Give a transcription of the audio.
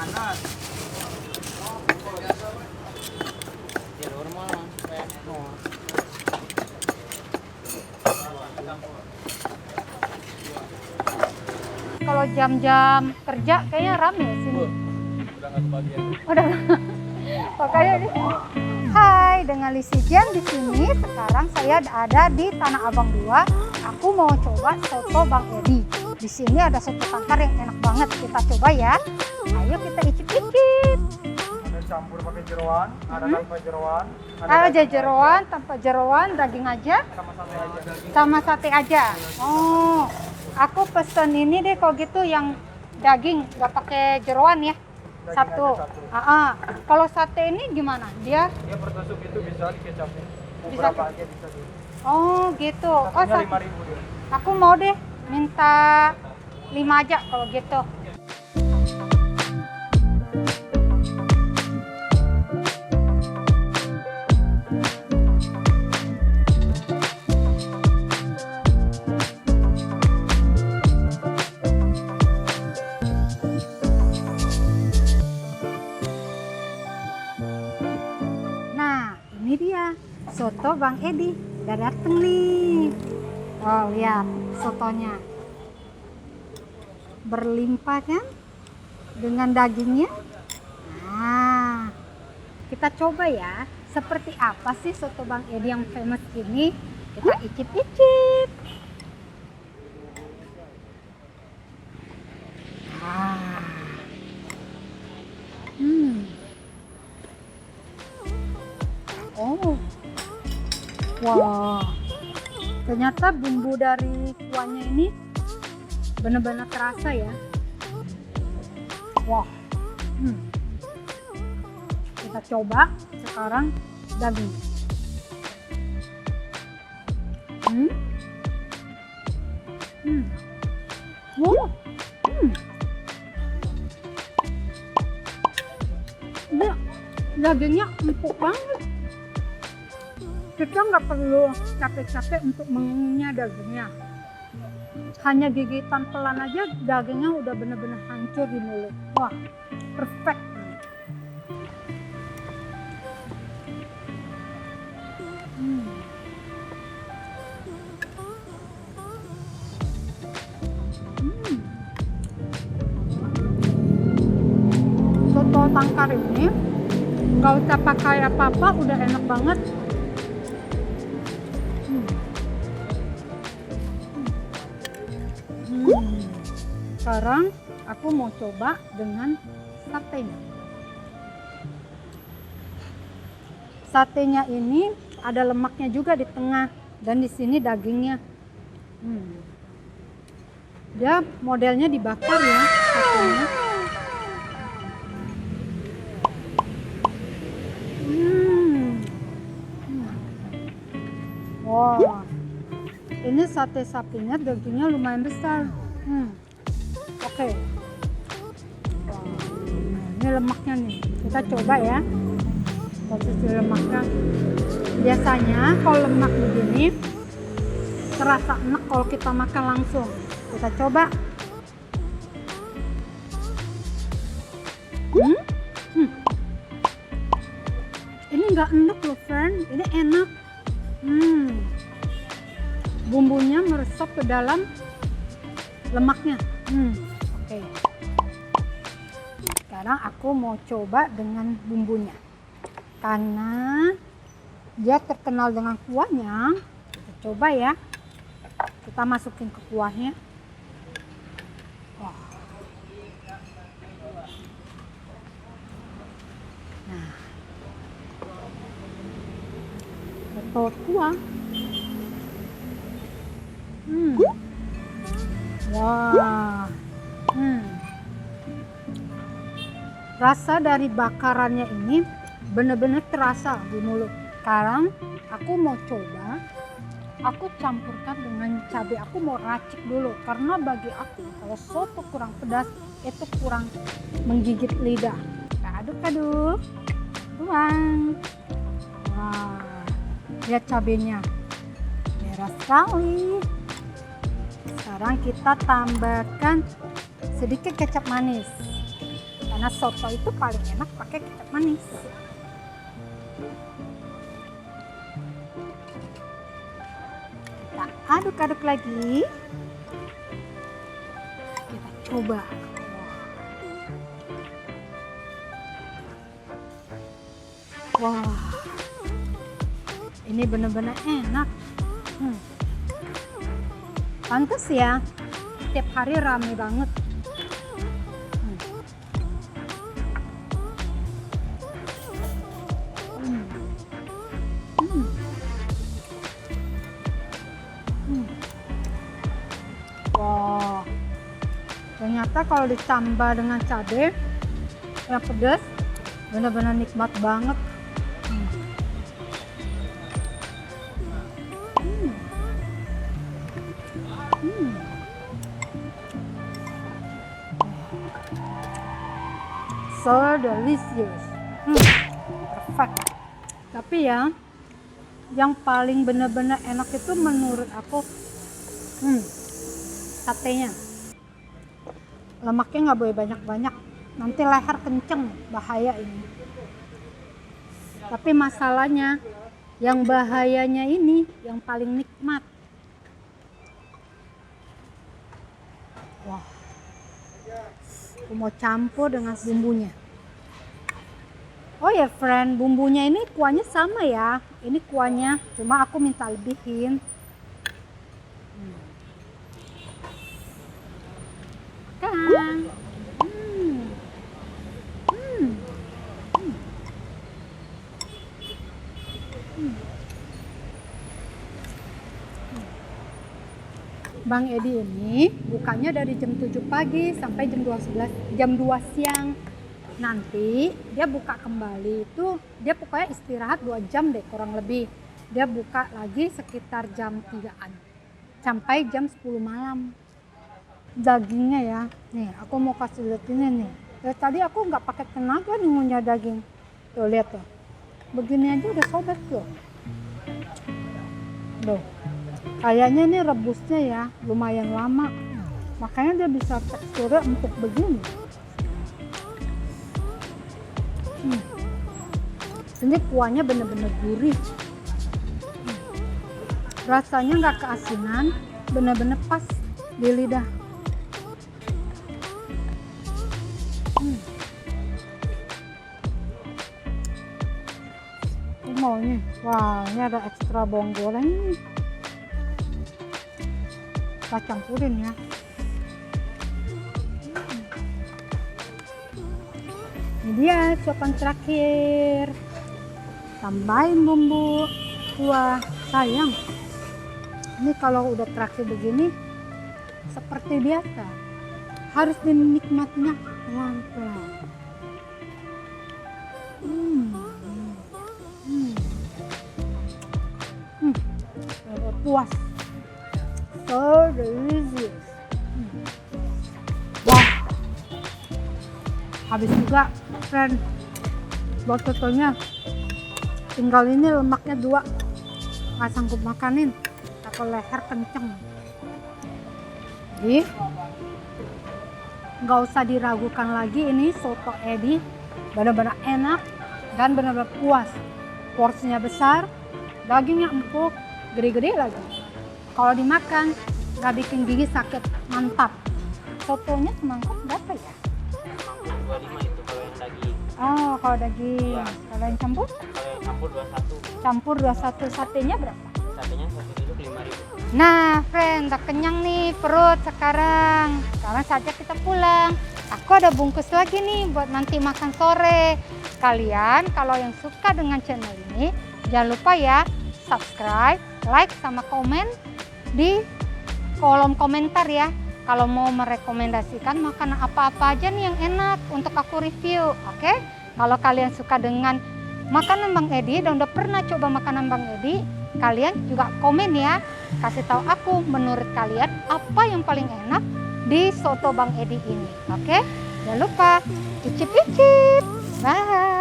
panas. Kalau jam-jam kerja kayaknya rame sini. Udah nggak kebagian. Udah. Makanya ini. Hai, dengan Lisi Jam di sini. Sekarang saya ada di Tanah Abang 2. Aku mau coba soto Bang Edi. Di sini ada soto tangkar yang enak banget. Kita coba ya. Ayo kita icip-icip. Ada campur pakai jeroan, ada tanpa jeroan, Ada jeroan, tanpa jeroan, daging aja, sama sate aja. sama sate aja. Oh, aku pesen ini deh kalau gitu yang daging nggak pakai jeroan ya. Daging Satu. aja satu. Kalau sate ini gimana? Dia Dia per tusuk itu bisa dikecapin. Mau Bisa berapa aja bisa dulu. oh gitu. Oh, Satunya 5.000 dia. aku mau deh minta 5 aja kalau gitu. Nah, ini dia soto Bang Edi. Udah dateng nih. Oh, lihat sotonya. Berlimpah kan? Dengan dagingnya. Nah, kita coba ya. Seperti apa sih soto Bang Edi yang famous ini? Kita icip-icip. Ah. Oh. Wah. Ternyata bumbu dari kuahnya ini benar-benar terasa ya. Wah. Kita coba sekarang daging. Wow. Ini dagingnya empuk banget. Kita nggak perlu capek-capek untuk mengunyah dagingnya. Hanya gigitan pelan aja dagingnya udah bener-bener hancur di mulut. Wah, perfect. Soto tangkar ini nggak usah pakai apa-apa udah enak banget. Sekarang aku mau coba dengan satenya. Satenya ini ada lemaknya juga di tengah dan di sini dagingnya. Dia modelnya dibakar ya satenya. Wah, ini sate sapinya dagingnya lumayan besar. Oke. Wah, ini lemaknya nih. Kita coba ya. Posisi lemaknya. Biasanya kalau lemak begini terasa enak kalau kita makan langsung. Kita coba. Ini nggak enak loh, friend. Ini enak. Bumbunya meresap ke dalam lemaknya. Oke. Sekarang aku mau coba dengan bumbunya. Karena dia terkenal dengan kuahnya, kita coba ya. Kita masukin ke kuahnya. Wah. Nah, betul kuah. Wah. Rasa dari bakarannya ini benar-benar terasa di mulut. Sekarang aku mau coba, aku campurkan dengan cabai. Aku mau racik dulu karena bagi aku kalau soto kurang pedas itu kurang menggigit lidah. Kita aduk-aduk, tuang. Wah, lihat cabenya merah sekali. Sekarang kita tambahkan sedikit kecap manis. Karena soto itu paling enak pakai kecap manis. Kita aduk-aduk lagi. Kita coba. Wah, ini benar-benar enak. Pantes ya, tiap hari rame banget. Wah, ternyata kalau ditambah dengan cabai yang pedas, benar-benar nikmat banget. So delicious. Perfect. Tapi ya, yang paling benar-benar enak itu menurut aku satenya. Lemaknya nggak boleh banyak-banyak, nanti leher kenceng, bahaya ini. Tapi masalahnya, yang bahayanya ini yang paling nikmat. Wah, aku mau campur dengan bumbunya. Oh ya friend, bumbunya ini kuahnya sama ya. Ini kuahnya, cuma aku minta lebihin. Kan. Bang Edi ini bukanya dari jam 7 pagi sampai jam 2 siang. Nanti dia buka kembali itu, dia pokoknya istirahat 2 jam deh kurang lebih. Dia buka lagi sekitar jam 3-an sampai jam 10 malam. Dagingnya ya, nih aku mau kasih lihat ini nih. Dari tadi aku nggak pakai tenaga nih ngunyah daging. Tuh lihat tuh, begini aja udah sobek tuh. Loh, kayaknya nih rebusnya ya lumayan lama, makanya dia bisa teksturnya empuk begini. Ini kuahnya bener-bener gurih. Rasanya nggak keasinan, bener-bener pas di lidah. Mau nih, wah ini ada ekstra bawang goreng nih. Kita campurin ya. Ini dia suapan terakhir. Tambahin bumbu kuah. Sayang, ini kalau udah terakhir begini seperti biasa harus dinikmatinya pelan-pelan. Puas. So delicious. Wah, habis juga friend buat sotonya. Tinggal ini lemaknya 2, nggak sanggup makanin, atau leher kenceng. Jadi nggak usah diragukan lagi, ini soto Edi benar-benar enak dan benar-benar puas. Porsinya besar, dagingnya empuk, gede-gede lagi. Kalau dimakan nggak bikin gigi sakit, mantap. Sotonya semangkuk berapa ya? 25 itu kalau yang daging. Oh, kalau daging. Ya. Kalau yang campur? Kalau yang campur 21. Campur 21. Satenya berapa? Satenya 1 kilo 5.000. Nah, friend, udah kenyang nih perut sekarang. Sekarang saatnya kita pulang. Aku ada bungkus lagi nih buat nanti makan sore. Kalian kalau yang suka dengan channel ini, jangan lupa ya subscribe, like, sama komen di kolom komentar ya. Kalau mau merekomendasikan makanan apa-apa aja nih yang enak untuk aku review, oke? Kalau kalian suka dengan makanan Bang Edi dan udah pernah coba makanan Bang Edi, kalian juga komen ya. Kasih tahu aku menurut kalian apa yang paling enak di soto Bang Edi ini, oke? Jangan lupa icip-icip. Bye.